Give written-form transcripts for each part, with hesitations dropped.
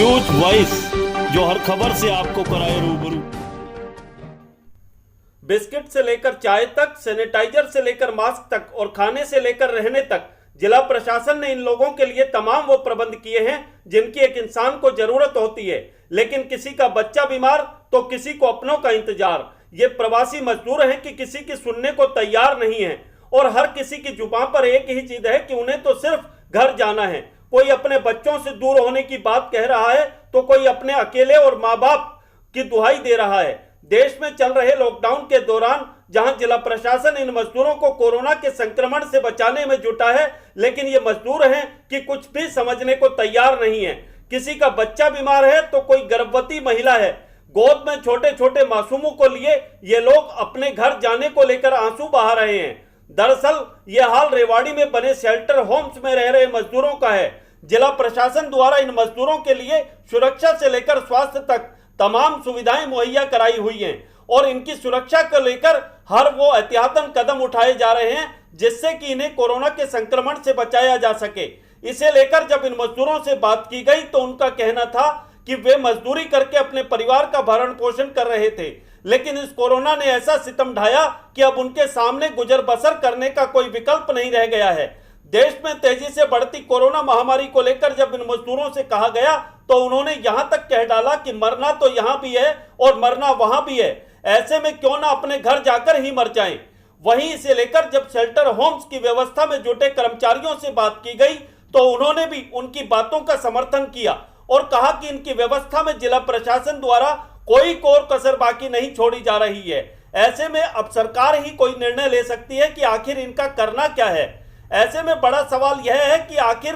News voice, जो हर खबर से आपको कराए रूबरू। बिस्किट से लेकर चाय तक, सैनिटाइजर से लेकर मास्क तक और खाने से लेकर रहने तक जिला प्रशासन ने इन लोगों के लिए तमाम वो प्रबंध किए हैं जिनकी एक इंसान को जरूरत होती है। लेकिन किसी का बच्चा बीमार तो किसी को अपनों का इंतजार। ये प्रवासी मजदूर हैं कि किसी की सुनने को तैयार नहीं है और हर किसी की जुबान पर एक ही चीज है कि उन्हें तो सिर्फ घर जाना है। कोई अपने बच्चों से दूर होने की बात कह रहा है तो कोई अपने अकेले और माँ बाप की दुहाई दे रहा है। देश में चल रहे लॉकडाउन के दौरान जहां जिला प्रशासन इन मजदूरों को कोरोना के संक्रमण से बचाने में जुटा है, लेकिन ये मजदूर हैं कि कुछ भी समझने को तैयार नहीं है। किसी का बच्चा बीमार है तो कोई गर्भवती महिला है। गोद में छोटे छोटे मासूमों को लिए ये लोग अपने घर जाने को लेकर आंसू बहा रहे हैं। दरअसल ये हाल रेवाड़ी में बने शेल्टर होम्स में रह रहे मजदूरों का है। जिला प्रशासन द्वारा इन मजदूरों के लिए सुरक्षा से लेकर स्वास्थ्य तक तमाम सुविधाएं मुहैया कराई हुई हैं और इनकी सुरक्षा को लेकर हर वो एहतियातन कदम उठाए जा रहे हैं जिससे कि इन्हें कोरोना के संक्रमण से बचाया जा सके। इसे लेकर जब इन मजदूरों से बात की गई तो उनका कहना था कि वे मजदूरी करके अपने परिवार का भरण पोषण कर रहे थे, लेकिन इस कोरोना ने ऐसा सितम ढाया कि अब उनके सामने गुजर बसर करने का कोई विकल्प नहीं रह गया है। देश में तेजी से बढ़ती कोरोना महामारी को लेकर जब इन मजदूरों से कहा गया तो उन्होंने यहां तक कह डाला कि मरना तो यहां भी है और मरना वहां भी है, ऐसे में क्यों ना अपने घर जाकर ही मर जाएं। वहीं इसे लेकर जब शेल्टर होम्स की व्यवस्था में जुटे कर्मचारियों से बात की गई तो उन्होंने भी उनकी बातों का समर्थन किया और कहा कि इनकी व्यवस्था में जिला प्रशासन द्वारा कोई कोर कसर बाकी नहीं छोड़ी जा रही है। ऐसे में अब सरकार ही कोई निर्णय ले सकती है कि आखिर इनका करना क्या है। ऐसे में बड़ा सवाल यह है कि आखिर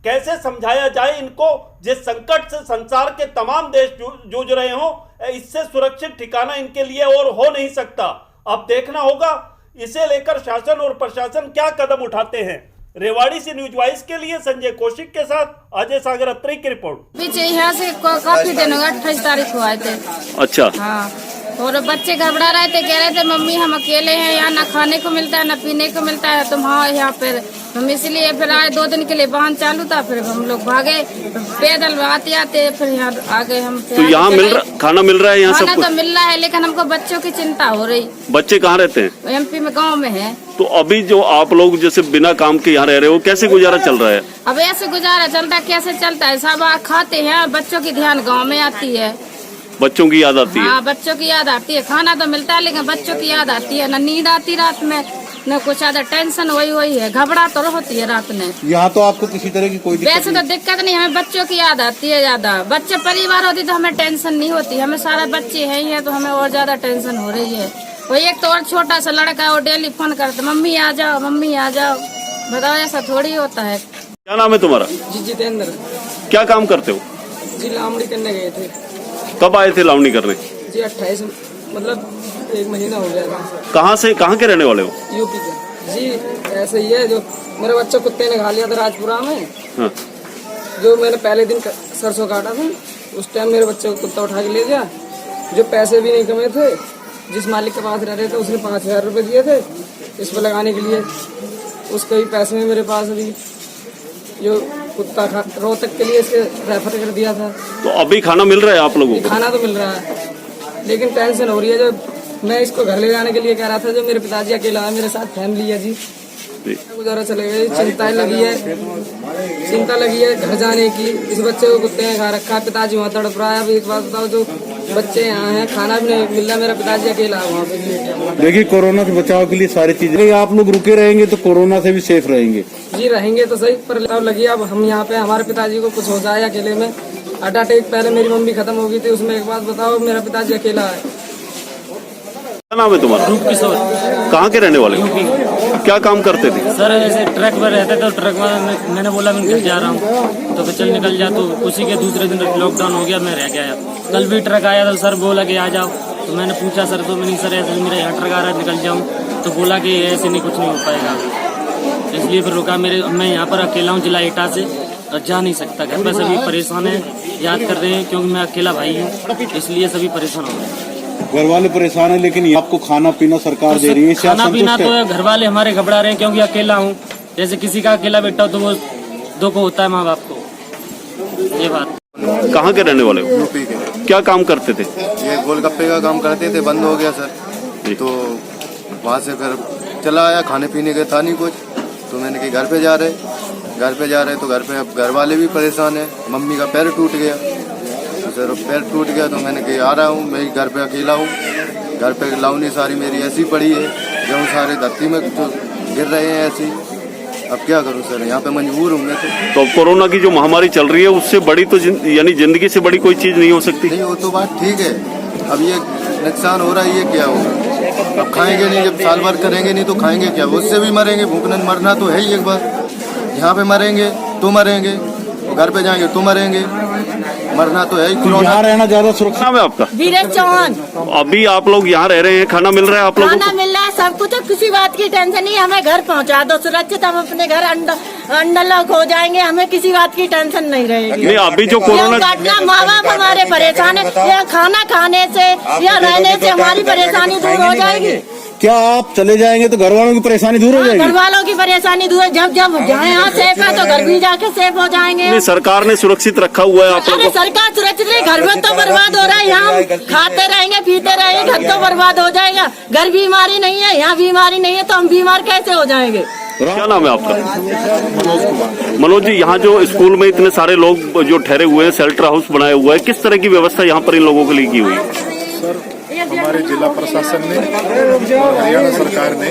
कैसे समझाया जाए इनको, जिस संकट से संसार के तमाम देश जूझ रहे हों, इससे सुरक्षित ठिकाना इनके लिए और हो नहीं सकता। अब देखना होगा इसे लेकर शासन और प्रशासन क्या कदम उठाते हैं। रेवाड़ी से न्यूज वॉइस के लिए संजय कौशिक के साथ अजय सागर अत्री की रिपोर्ट। पीछे यहाँ से काफी दिन हो गए, 28 तारीख को आए थे। अच्छा। हाँ, और बच्चे घबरा रहे थे, कह रहे थे मम्मी हम अकेले हैं, यहाँ ना खाने को मिलता है ना पीने को मिलता है, तुम हाँ यहाँ पे हम इसलिए फिर आए। 2 दिन के लिए वाहन चालू था, फिर हम लोग भागे पैदल आते आते फिर यहाँ आ गए हम। तो यहाँ खाना मिल रहा है? यहाँ खाना तो मिल रहा है, लेकिन हमको बच्चों की चिंता हो रही। बच्चे कहाँ रहते हैं? MP में, गाँव में है। तो अभी जो आप लोग जैसे बिना काम के यहाँ रह रहे हो, कैसे गुजारा चल रहा है? अब ऐसे गुजारा चलता है, कैसे चलता है, सब खाते हैं, बच्चों की ध्यान गाँव में आती है, बच्चों की याद आती है। हाँ, बच्चों की याद आती है। खाना तो मिलता है लेकिन बच्चों की याद आती है, न नींद आती रात में, न कुछ ज्यादा टेंशन वही है, घबरा तो होती है रात में। यहाँ तो आपको किसी तरह की कोई वैसे तो दिक्कत नहीं, हमें बच्चों की याद आती है ज्यादा। बच्चे परिवार होती तो हमें टेंशन नहीं होती, हमें सारा बच्चे हैं ही है तो हमें और ज्यादा टेंशन हो रही है। वो एक तो और छोटा सा लड़का है, वो डेली फोन करता मम्मी आ जाओ मम्मी आ जाओ। बताओ ऐसा थोड़ी होता है। क्या नाम है तुम्हारा? जी जितेंद्र। क्या काम करते हो? जी लावणी करने गए थे। कब आए थे लावणी करने? जी 28, मतलब 1 महीना हो गया था। कहाँ के रहने वाले हो? यूपी के। जी ऐसे ही है, जो मेरा बच्चा कुत्ते ने खा लिया था राजपुरा में। हाँ। जो मैंने पहले दिन सरसों काटा था, उस टाइम मेरे बच्चे को कुत्ता उठा के ले गया। जो पैसे भी नहीं कमे थे, जिस मालिक के पास रह रहे थे उसने 5000 रुपये दिए थे इस पर लगाने के लिए, उसके भी पैसे में मेरे पास अभी जो कुत्ता रोहतक के लिए इसके रेफर कर दिया था। तो अभी खाना मिल रहा है आप लोगों को? खाना तो मिल रहा है, लेकिन टेंशन हो रही है। जो मैं इसको घर ले जाने के लिए कह रहा था, जो मेरे पिताजी अकेला है, मेरे साथ फैमिली है जी, गुजारा चले गए। चिंता लगी है घर जाने की। इस बच्चे को कुत्ते ने खा रखा है, पिताजी वहाँ तड़प रहा है। अब एक बात बताओ, जो बच्चे यहाँ हैं, खाना भी नहीं मिल रहा, मेरा पिताजी अकेला है वहाँ पे। देखिए, कोरोना से बचाव के लिए सारी चीजें, आप लोग रुके रहेंगे तो कोरोना से भी सेफ रहेंगे। जी रहेंगे तो सही, पर लगी अब हम यहाँ पे, हमारे पिताजी को कुछ हो जाए अकेले में। हार्ट अटैक पहले मेरी मम्मी खत्म हो गई थी, उसमें एक बात बताओ, मेरा पिताजी अकेला है। क्या नाम है तुम्हारा? रूप किशोर। कहाँ के रहने वाले? क्या काम करते थे? सर ऐसे ट्रक पर रहते थे, तो ट्रक में मैंने बोला मैं घर जा रहा हूँ, तो फिर चल निकल जा। तो उसी के दूसरे दिन लॉकडाउन हो गया, मैं रह गया। कल भी ट्रक आया तो सर बोला कि आ जाओ, तो मैंने पूछा सर तो मैंने सर ऐसे मेरा यहाँ ट्रक आ रहा है निकल जाऊँ, तो बोला कि ऐसे नहीं, कुछ नहीं हो पाएगा। इसलिए फिर रुका। मैं यहाँ पर अकेला हूँ जिला एटा से, और जा नहीं सकता। घर पर सभी परेशान है, याद कर रहे हैं, क्योंकि मैं अकेला भाई हूँ, इसलिए सभी परेशान हो रहे हैं। घर वाले परेशान है, लेकिन आपको खाना पीना सरकार दे रही है। खाना पीना तो घर वाले हमारे घबरा रहे हैं, क्योंकि अकेला हूँ। जैसे किसी का अकेला बेटा हो तो वो दुख होता है माँ बाप को, ये बात। कहाँ के रहने वाले हो? यूपी के। क्या काम करते थे? ये गोलगप्पे का काम करते थे, बंद हो गया सर। तो वहाँ से घर चला आया, खाने पीने का था नहीं कुछ, तो मैंने कहा घर पे जा रहे तो घर पे अब घर वाले भी परेशान है। मम्मी का पैर टूट गया, तो सर पैर टूट गया तो मैंने कहा आ रहा हूँ, मैं घर पे अकेला हूँ, घर पे लाउनी सारी मेरी ऐसी पड़ी है, गेहूँ सारे धरती में तो गिर रहे हैं ऐसी। अब क्या करूं सर, यहाँ पे मजबूर हूँ मैं तो कोरोना की जो महामारी चल रही है उससे बड़ी तो यानी जिंदगी से बड़ी कोई चीज नहीं हो सकती। नहीं, वो तो बात ठीक है। अब ये नुकसान हो रहा है, ये क्या होगा? अब खाएंगे नहीं, जब साल भर करेंगे नहीं तो खाएंगे क्या? उससे भी मरेंगे, भूखने मरना तो है ही एक बार। यहाँ पे मरेंगे तो मरेंगे, घर पे जाएंगे तो मरेंगे, मरना तो है ही। यहाँ रहना ज्यादा सुरक्षित। नाम है आपका? वीरेश चौहान। अभी आप लोग यहाँ रह रहे हैं, खाना मिल रहा है आप लोगों को? खाना मिल रहा है, सब कुछ, किसी बात की टेंशन नहीं। हमें घर पहुँचा दो सुरक्षित, हम अपने घर अंडरलॉक हो जाएंगे, हमें किसी बात की टेंशन नहीं रहेगी। नहीं, अभी जो कोरोना काटना, माँ बाप हमारे परेशान है, या खाना खाने से या रहने से हमारी परेशानी दूर हो जाएगी। क्या आप चले जाएंगे तो घर वालों की परेशानी दूर हो जाएगी? घर वालों की परेशानी दूर, जब जहाँ यहाँ सेफ है तो घर भी जाके सेफ हो जाएंगे। नहीं, सरकार ने सुरक्षित रखा हुआ है आप लोगों अरे को। सरकार सुरक्षित नहीं, घर में तो बर्बाद हो रहा है। यहाँ खाते रहेंगे पीते रहेंगे, घर तो बर्बाद हो जाएगा। घर बीमारी नहीं है, यहाँ बीमारी नहीं है, तो हम बीमार कैसे हो जाएंगे? क्या नाम है आपका? मनोज जी, यहाँ जो स्कूल में इतने सारे लोग जो ठहरे हुए हैं, शेल्टर हाउस बनाया हुआ है, किस तरह की व्यवस्था यहाँ पर इन लोगों के लिए की हुई है? सर, हमारे जिला प्रशासन ने और हरियाणा सरकार ने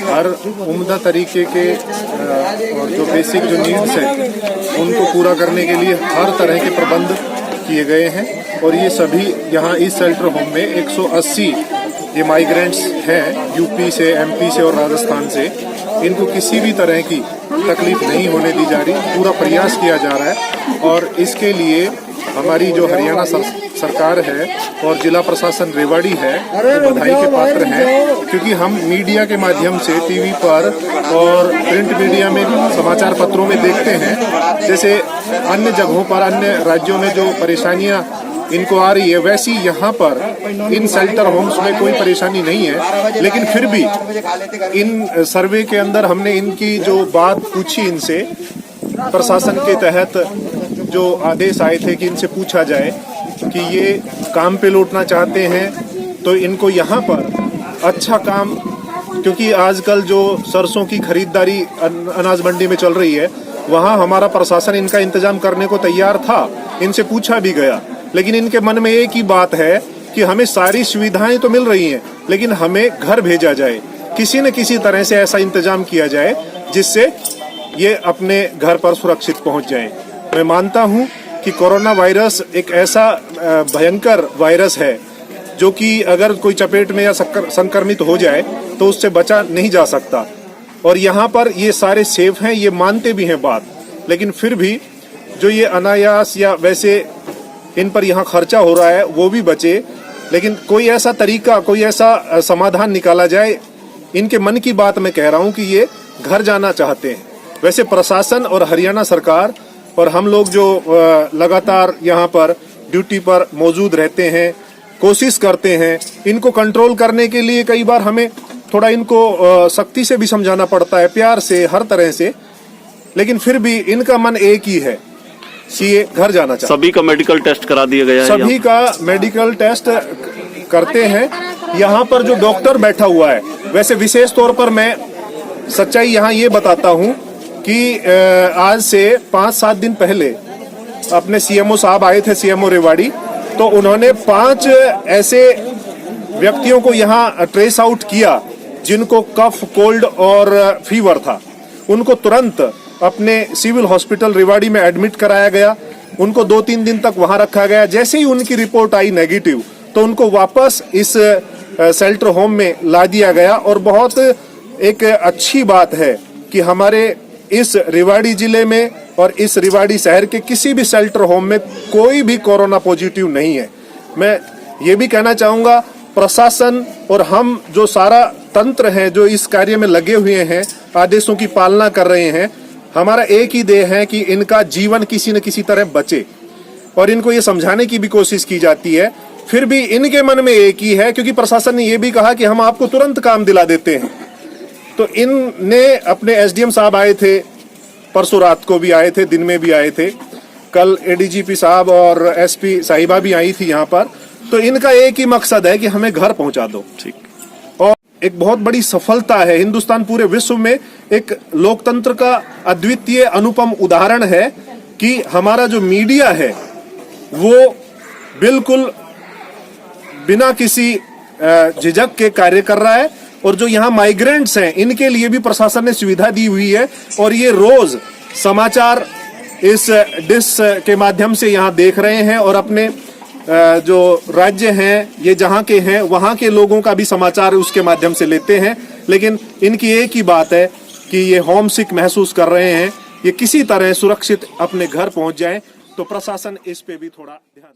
हर उम्दा तरीके के और जो बेसिक जो नीड्स हैं उनको पूरा करने के लिए हर तरह के प्रबंध किए गए हैं। और ये सभी यहाँ इस शेल्टर होम में 180 ये माइग्रेंट्स हैं, यूपी से, एमपी से और राजस्थान से। इनको किसी भी तरह की तकलीफ नहीं होने दी जा रही, पूरा प्रयास किया जा रहा है। और इसके लिए हमारी जो हरियाणा सरकार है और जिला प्रशासन रेवाड़ी है वो बधाई के पात्र हैं, क्योंकि हम मीडिया के माध्यम से टीवी पर और प्रिंट मीडिया में, समाचार पत्रों में देखते हैं जैसे अन्य जगहों पर, अन्य राज्यों में जो परेशानियां इनको आ रही है, वैसी यहाँ पर इन शेल्टर होम्स में कोई परेशानी नहीं है। लेकिन फिर भी इन सर्वे के अंदर हमने इनकी जो बात पूछी, इनसे प्रशासन के तहत जो आदेश आए थे कि इनसे पूछा जाए कि ये काम पे लौटना चाहते हैं तो इनको यहाँ पर अच्छा काम, क्योंकि आजकल जो सरसों की खरीदारी अनाज मंडी में चल रही है, वहाँ हमारा प्रशासन इनका इंतजाम करने को तैयार था, इनसे पूछा भी गया। लेकिन इनके मन में एक ही बात है कि हमें सारी सुविधाएं तो मिल रही हैं, लेकिन हमें घर भेजा जाए, किसी न किसी तरह से ऐसा इंतजाम किया जाए जिससे ये अपने घर पर सुरक्षित पहुंच जाएं। मैं मानता हूं कि कोरोना वायरस एक ऐसा भयंकर वायरस है जो कि अगर कोई चपेट में या संक्रमित हो जाए तो उससे बचा नहीं जा सकता। और यहाँ पर ये सारे सेफ हैं, ये मानते भी हैं बात, लेकिन फिर भी जो ये अनायास या वैसे इन पर यहाँ खर्चा हो रहा है वो भी बचे। लेकिन कोई ऐसा तरीका, कोई ऐसा समाधान निकाला जाए। इनके मन की बात मैं कह रहा हूँ कि ये घर जाना चाहते हैं। वैसे प्रशासन और हरियाणा सरकार और हम लोग जो लगातार यहाँ पर ड्यूटी पर मौजूद रहते हैं, कोशिश करते हैं इनको कंट्रोल करने के लिए। कई बार हमें थोड़ा इनको सख्ती से भी समझाना पड़ता है, प्यार से, हर तरह से, लेकिन फिर भी इनका मन एक ही है कि ये घर जाना चाहते। सभी का मेडिकल टेस्ट करा दिया गया है? सभी का मेडिकल टेस्ट करते हैं। यहाँ पर जो डॉक्टर बैठा हुआ है, वैसे विशेष तौर पर मैं सच्चाई यहाँ ये बताता हूँ कि आज से 5-7 दिन पहले अपने सीएमओ साहब आए थे, सीएमओ रेवाड़ी, तो उन्होंने 5 ऐसे व्यक्तियों को यहाँ ट्रेस आउट किया जिनको कफ, कोल्ड और फीवर था। उनको तुरंत अपने सिविल हॉस्पिटल रेवाड़ी में एडमिट कराया गया। उनको 2-3 दिन तक वहां रखा गया। जैसे ही उनकी रिपोर्ट आई नेगेटिव, तो उनको वापस इस शेल्टर होम में ला दिया गया। और बहुत एक अच्छी बात है कि हमारे इस रेवाड़ी जिले में और इस रेवाड़ी शहर के किसी भी शेल्टर होम में कोई भी कोरोना पॉजिटिव नहीं है। मैं ये भी कहना चाहूंगा, प्रशासन और हम जो सारा तंत्र है जो इस कार्य में लगे हुए हैं, आदेशों की पालना कर रहे हैं, हमारा एक ही ध्येय है कि इनका जीवन किसी न किसी तरह बचे। और इनको ये समझाने की भी कोशिश की जाती है, फिर भी इनके मन में एक ही है, क्योंकि प्रशासन ने ये भी कहा कि हम आपको तुरंत काम दिला देते हैं। तो इनने अपने एसडीएम साहब आए थे, परसों रात को भी आए थे, दिन में भी आए थे, कल एडीजीपी साहब और एसपी साहिबा भी आई थी यहाँ पर, तो इनका एक ही मकसद है कि हमें घर पहुंचा दो। ठीक। और एक बहुत बड़ी सफलता है, हिंदुस्तान पूरे विश्व में एक लोकतंत्र का अद्वितीय अनुपम उदाहरण है कि हमारा जो मीडिया है वो बिल्कुल बिना किसी झिझक के कार्य कर रहा है। और जो यहाँ माइग्रेंट्स हैं इनके लिए भी प्रशासन ने सुविधा दी हुई है, और ये रोज समाचार इस डिश के माध्यम से यहाँ देख रहे हैं और अपने जो राज्य हैं, ये जहाँ के हैं वहाँ के लोगों का भी समाचार उसके माध्यम से लेते हैं। लेकिन इनकी एक ही बात है कि ये होम सिक महसूस कर रहे हैं, ये किसी तरह सुरक्षित अपने घर पहुंच जाएं, तो प्रशासन इस पे भी थोड़ा ध्यान